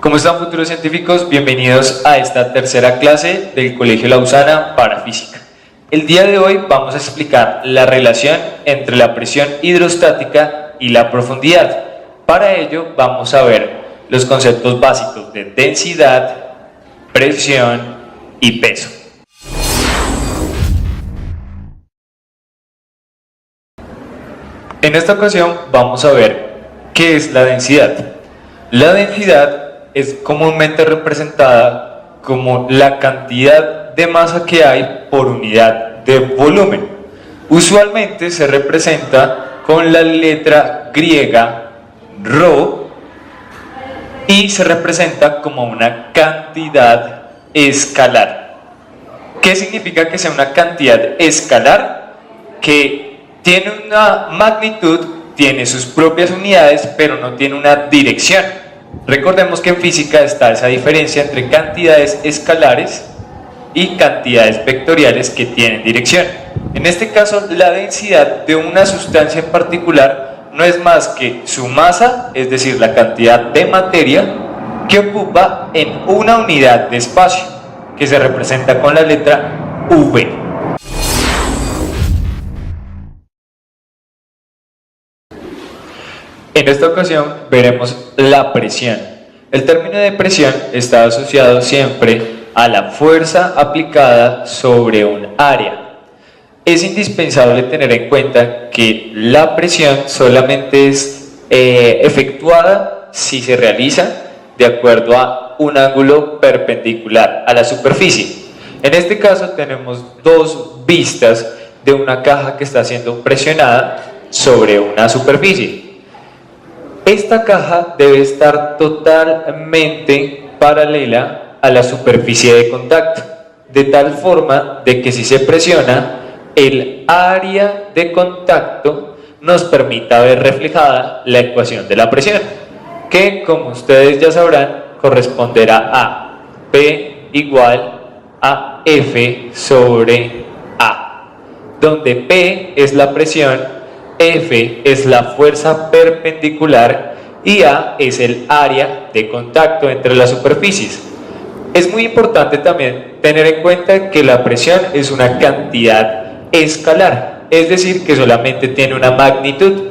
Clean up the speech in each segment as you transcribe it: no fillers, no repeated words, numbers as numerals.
¿Cómo están, futuros científicos? Bienvenidos a esta tercera clase del Colegio Lausana para Física. El día de hoy vamos a explicar la relación entre la presión hidrostática y la profundidad. Para ello vamos a ver los conceptos básicos de densidad, presión y peso. En esta ocasión vamos a ver qué es la densidad. La densidad es comúnmente representada como la cantidad de masa que hay por unidad de volumen. Usualmente se representa con la letra griega ρ y se representa como una cantidad escalar. ¿Qué significa que sea una cantidad escalar? Que tiene una magnitud, tiene sus propias unidades, pero no tiene una dirección. Recordemos que en física está esa diferencia entre cantidades escalares y cantidades vectoriales que tienen dirección. En este caso, la densidad de una sustancia en particular no es más que su masa, es decir, la cantidad de materia que ocupa en una unidad de espacio, que se representa con la letra V. En esta ocasión veremos la presión. El término de presión está asociado siempre a la fuerza aplicada sobre un área. Es indispensable tener en cuenta que la presión solamente es efectuada si se realiza de acuerdo a un ángulo perpendicular a la superficie. En este caso tenemos dos vistas de una caja que está siendo presionada sobre una superficie. Esta caja debe estar totalmente paralela a la superficie de contacto, de tal forma de que si se presiona, el área de contacto nos permita ver reflejada la ecuación de la presión, que, como ustedes ya sabrán, corresponderá a P igual a F sobre A, donde P es la presión, F es la fuerza perpendicular y A es el área de contacto entre las superficies. Es muy importante también tener en cuenta que la presión es una cantidad escalar, es decir, que solamente tiene una magnitud,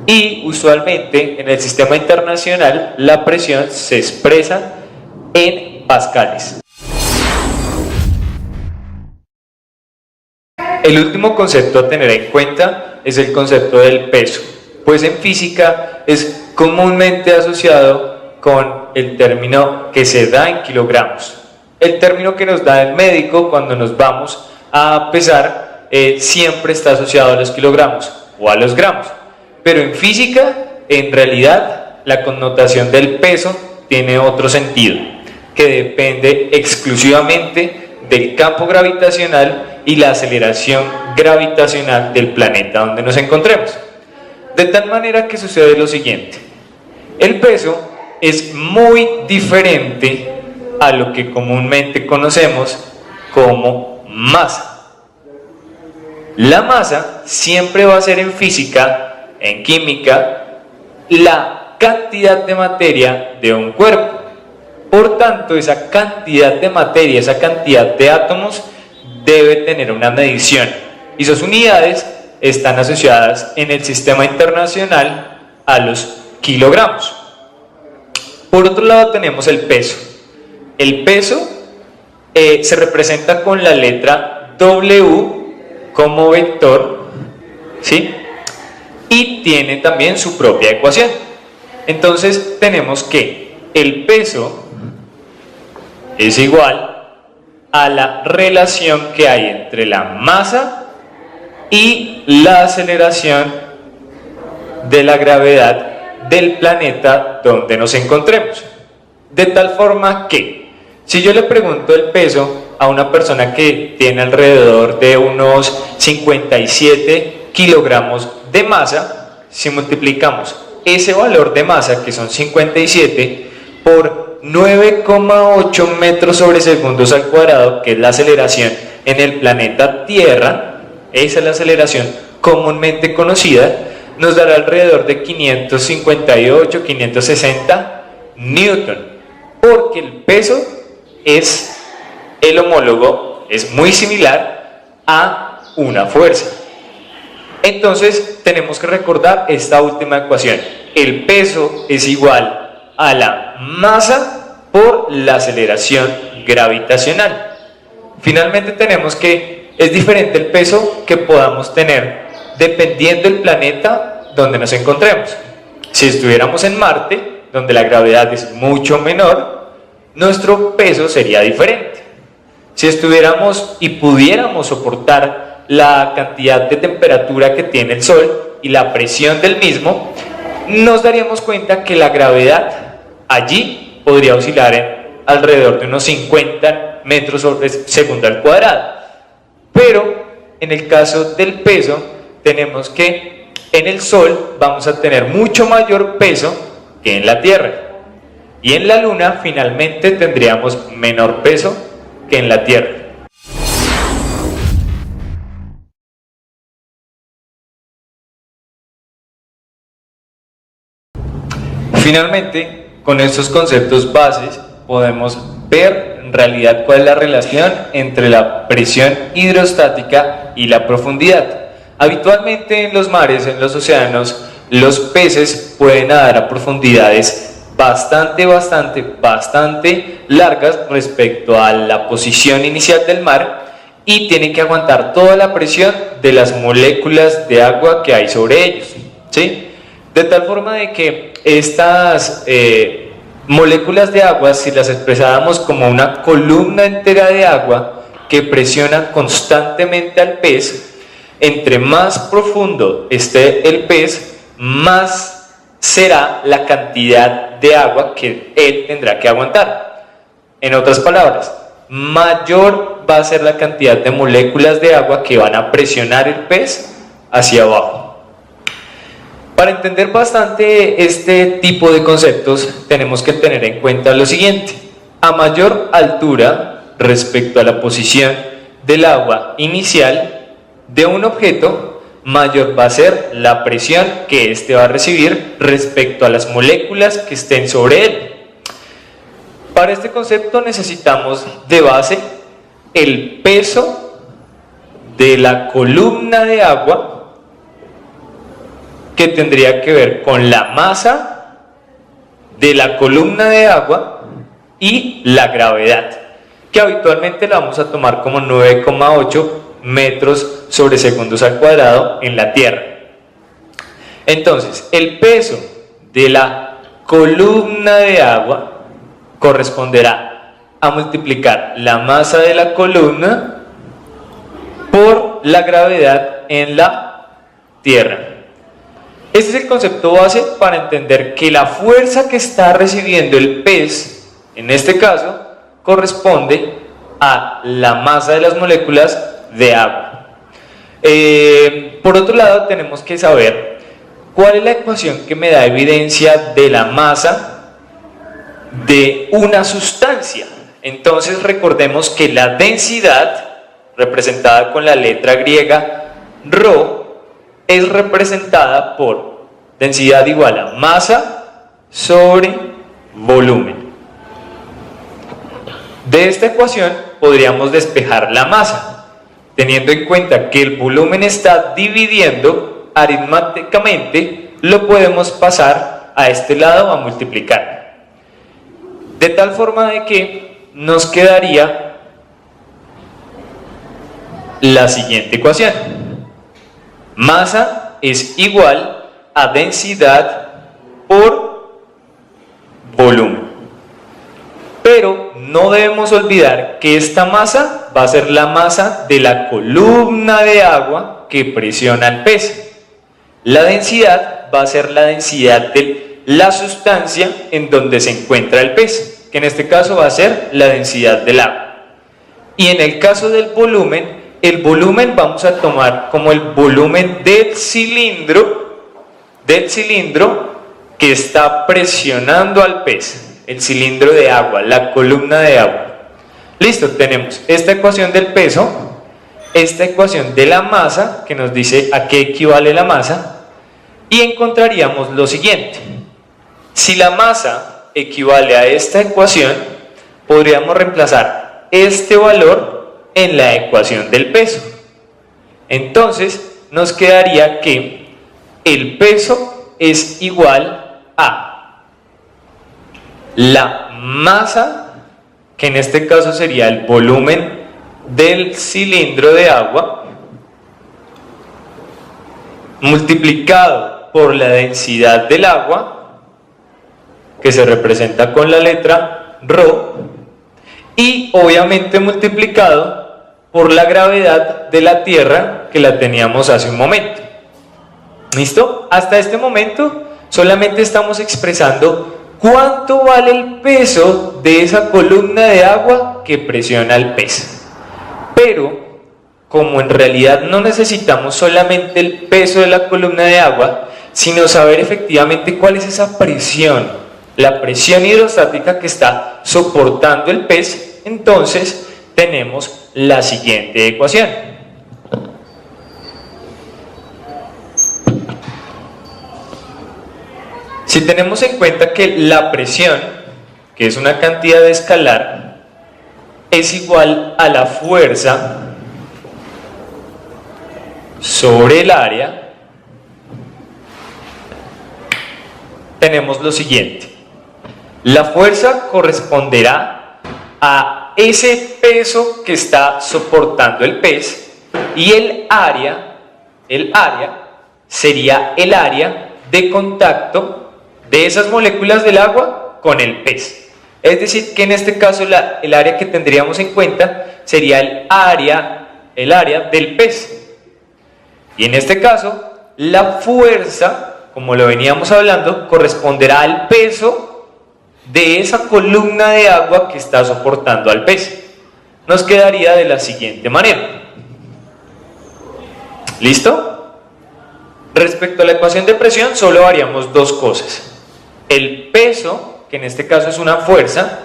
y usualmente en el sistema internacional la presión se expresa en pascales. El último concepto a tener en cuenta es el concepto del peso, pues en física es comúnmente asociado con el término que se da en kilogramos. El término que nos da el médico cuando nos vamos a pesar siempre está asociado a los kilogramos o a los gramos, pero en física, en realidad, la connotación del peso tiene otro sentido, que depende exclusivamente del campo gravitacional y la aceleración gravitacional del planeta donde nos encontremos. De tal manera que sucede lo siguiente: el peso es muy diferente a lo que comúnmente conocemos como masa. La masa siempre va a ser en física, en química, la cantidad de materia de un cuerpo. Por tanto, esa cantidad de materia, esa cantidad de átomos debe tener una medición, y sus unidades están asociadas en el sistema internacional a los kilogramos. Por otro lado tenemos el peso. El peso se representa con la letra W como vector, ¿sí? Y tiene también su propia ecuación. Entonces tenemos que el peso es igual a la relación que hay entre la masa y la aceleración de la gravedad del planeta donde nos encontremos. De tal forma que, si yo le pregunto el peso a una persona que tiene alrededor de unos 57 kilogramos de masa, si multiplicamos ese valor de masa, que son 57, por 9,8 metros sobre segundos al cuadrado, que es la aceleración en el planeta Tierra, esa es la aceleración comúnmente conocida, nos dará alrededor de 558, 560 newton. porque el peso es el homólogo, es muy similar a una fuerza. Entonces tenemos que recordar esta última ecuación. El peso es igual a la masa por la aceleración gravitacional. Finalmente tenemos que es diferente el peso que podamos tener dependiendo del planeta donde nos encontremos. Si estuviéramos en Marte, donde la gravedad es mucho menor, nuestro peso sería diferente. Si estuviéramos y pudiéramos soportar la cantidad de temperatura que tiene el Sol y la presión del mismo, nos daríamos cuenta que la gravedad allí podría oscilar en alrededor de unos 50 metros sobre segundo al cuadrado. Pero en el caso del peso, tenemos que en el Sol vamos a tener mucho mayor peso que en la Tierra. Y en la Luna finalmente tendríamos menor peso que en la Tierra. Finalmente, con estos conceptos bases podemos ver en realidad cuál es la relación entre la presión hidrostática y la profundidad. Habitualmente en los mares, en los océanos, los peces pueden nadar a profundidades bastante largas respecto a la posición inicial del mar y tienen que aguantar toda la presión de las moléculas de agua que hay sobre ellos, ¿sí? De tal forma de que estas moléculas de agua, si las expresáramos como una columna entera de agua que presiona constantemente al pez, entre más profundo esté el pez, más será la cantidad de agua que él tendrá que aguantar. En otras palabras, mayor va a ser la cantidad de moléculas de agua que van a presionar el pez hacia abajo. Para entender bastante este tipo de conceptos, tenemos que tener en cuenta lo siguiente: a mayor altura respecto a la posición del agua inicial de un objeto, mayor va a ser la presión que éste va a recibir respecto a las moléculas que estén sobre él. Para este concepto necesitamos de base el peso de la columna de agua, que tendría que ver con la masa de la columna de agua y la gravedad, que habitualmente la vamos a tomar como 9,8 metros sobre segundos al cuadrado en la Tierra. Entonces, el peso de la columna de agua corresponderá a multiplicar la masa de la columna por la gravedad en la Tierra. Este es el concepto base para entender que la fuerza que está recibiendo el pez, en este caso, corresponde a la masa de las moléculas de agua. Por otro lado, tenemos que saber cuál es la ecuación que me da evidencia de la masa de una sustancia. Entonces recordemos que la densidad, representada con la letra griega ρ, es representada por densidad igual a masa sobre volumen. De esta ecuación podríamos despejar la masa, teniendo en cuenta que el volumen está dividiendo aritméticamente, lo podemos pasar a este lado a multiplicar. De tal forma de que nos quedaría la siguiente ecuación. Masa es igual a densidad por volumen. Pero no debemos olvidar que esta masa va a ser la masa de la columna de agua que presiona el pez. La densidad va a ser la densidad de la sustancia en donde se encuentra el pez, que en este caso va a ser la densidad del agua. Y en el caso del volumen, el volumen vamos a tomar como el volumen del cilindro que está presionando al pez, el cilindro de agua, la columna de agua. Listo, tenemos esta ecuación del peso, esta ecuación de la masa, que nos dice a qué equivale la masa, y encontraríamos lo siguiente: si la masa equivale a esta ecuación, podríamos reemplazar este valor en la ecuación del peso. Entonces nos quedaría que el peso es igual a la masa, que en este caso sería el volumen del cilindro de agua, multiplicado por la densidad del agua, que se representa con la letra ρ, y obviamente multiplicado por la gravedad de la Tierra, que la teníamos hace un momento. ¿Listo? Hasta este momento solamente estamos expresando cuánto vale el peso de esa columna de agua que presiona el pez. Pero como en realidad no necesitamos solamente el peso de la columna de agua, sino saber efectivamente cuál es esa presión, la presión hidrostática que está soportando el pez, entonces tenemos la siguiente ecuación. Si tenemos en cuenta que la presión, que es una cantidad escalar, es igual a la fuerza sobre el área, tenemos lo siguiente. La fuerza corresponderá a ese peso que está soportando el pez, y el área sería el área de contacto de esas moléculas del agua con el pez. Es decir, que en este caso el área que tendríamos en cuenta sería el área del pez. Y en este caso, la fuerza, como lo veníamos hablando, corresponderá al peso de esa columna de agua que está soportando al pez. Nos quedaría de la siguiente manera. ¿Listo? Respecto a la ecuación de presión, solo variamos dos cosas. El peso, que en este caso es una fuerza,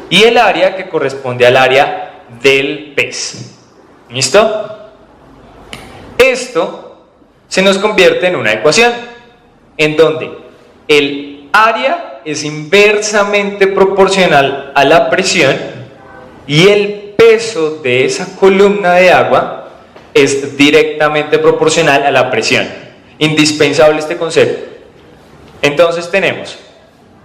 y el área, que corresponde al área del pez. ¿Listo? Esto se nos convierte en una ecuación en donde el área es inversamente proporcional a la presión y el peso de esa columna de agua es directamente proporcional a la presión. Indispensable este concepto. Entonces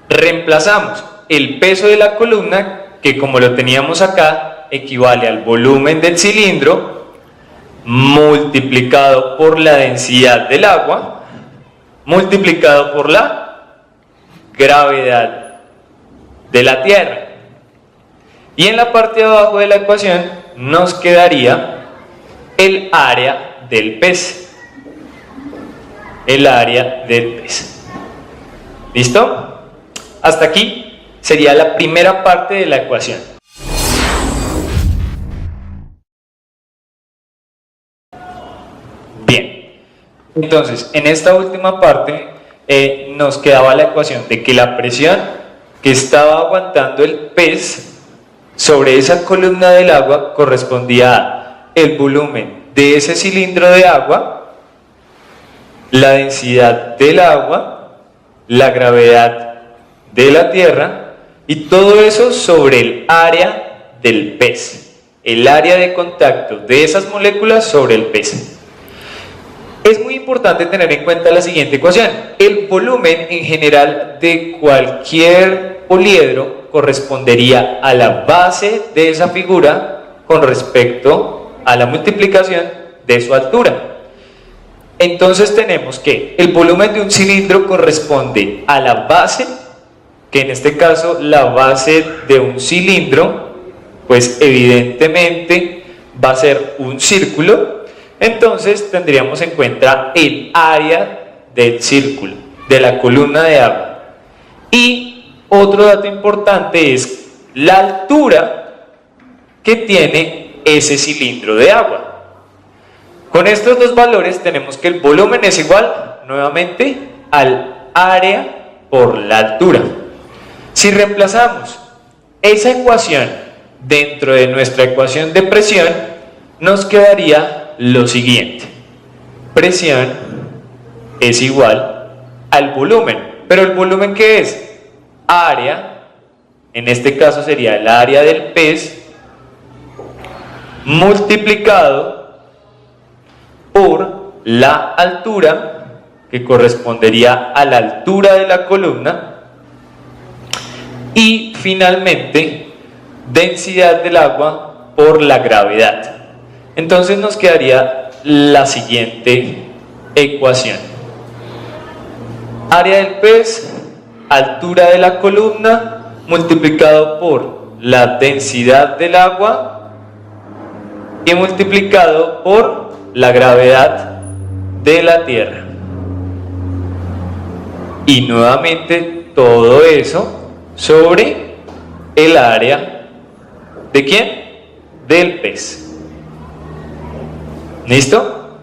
reemplazamos el peso de la columna, que como lo teníamos acá, equivale al volumen del cilindro, multiplicado por la densidad del agua, multiplicado por la gravedad de la Tierra. Y en la parte de abajo de la ecuación nos quedaría el área del pez. El área del pez. ¿Listo? Hasta aquí sería la primera parte de la ecuación. Bien, entonces en esta última parte nos quedaba la ecuación de que la presión que estaba aguantando el pez sobre esa columna del agua correspondía a el volumen de ese cilindro de agua, la densidad del agua, la gravedad de la Tierra, y todo eso sobre el área del pez, el área de contacto de esas moléculas sobre el pez. Es muy importante tener en cuenta la siguiente ecuación. El volumen en general de cualquier poliedro correspondería a la base de esa figura con respecto a la multiplicación de su altura. Entonces tenemos que el volumen de un cilindro corresponde a la base, que en este caso la base de un cilindro, pues evidentemente va a ser un círculo. Entonces tendríamos en cuenta el área del círculo, de la columna de agua. Y otro dato importante es la altura que tiene ese cilindro de agua. Con estos dos valores tenemos que el volumen es igual, nuevamente, al área por la altura. Si reemplazamos esa ecuación dentro de nuestra ecuación de presión, nos quedaría lo siguiente. Presión es igual al volumen. ¿Pero el volumen qué es? Área en este caso sería el área del pez, multiplicado por la altura, que correspondería a la altura de la columna, y finalmente densidad del agua por la gravedad. Entonces nos quedaría la siguiente ecuación: área del pez, altura de la columna, multiplicado por la densidad del agua y multiplicado por la gravedad de la Tierra. Y nuevamente todo eso sobre el área ¿de quién? Del pez. ¿Listo?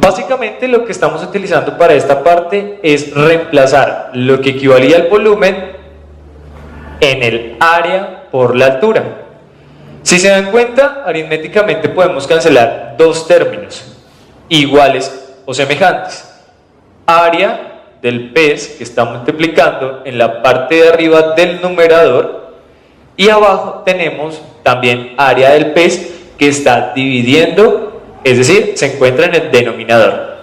Básicamente lo que estamos utilizando para esta parte es reemplazar lo que equivalía al volumen en el área por la altura. Si se dan cuenta, aritméticamente podemos cancelar dos términos iguales o semejantes: área del pez, que está multiplicando en la parte de arriba del numerador, y abajo tenemos también área del pez, que está dividiendo, es decir, se encuentra en el denominador.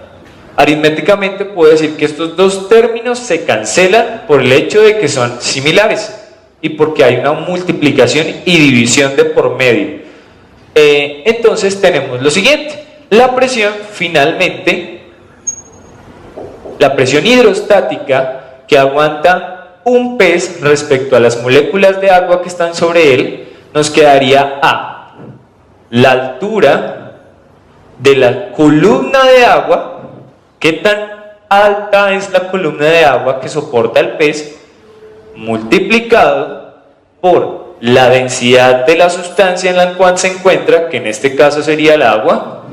Aritméticamente puedo decir que estos dos términos se cancelan por el hecho de que son similares y porque hay una multiplicación y división de por medio. Entonces tenemos lo siguiente: la presión, finalmente, la presión hidrostática que aguanta un pez respecto a las moléculas de agua que están sobre él, nos quedaría a la altura de la columna de agua. ¿Qué tan alta es la columna de agua que soporta el pez? Multiplicado por la densidad de la sustancia en la cual se encuentra, que en este caso sería el agua,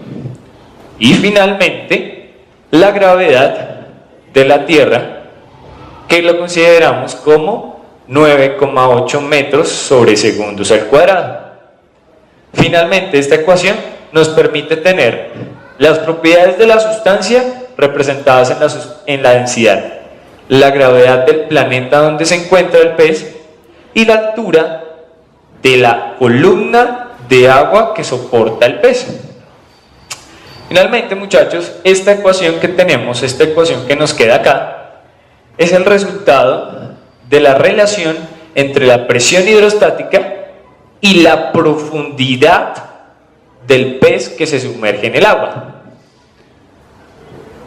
y finalmente la gravedad de la Tierra, que lo consideramos como 9,8 metros sobre segundos al cuadrado. Finalmente, esta ecuación nos permite tener las propiedades de la sustancia representadas en la densidad, la gravedad del planeta donde se encuentra el pez y la altura de la columna de agua que soporta el pez. Finalmente, muchachos, esta ecuación que tenemos, esta ecuación que nos queda acá, es el resultado de la relación entre la presión hidrostática y la profundidad del pez que se sumerge en el agua.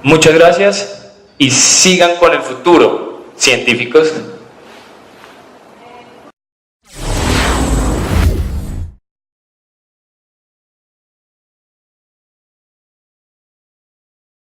Muchas gracias y sigan con el futuro, científicos.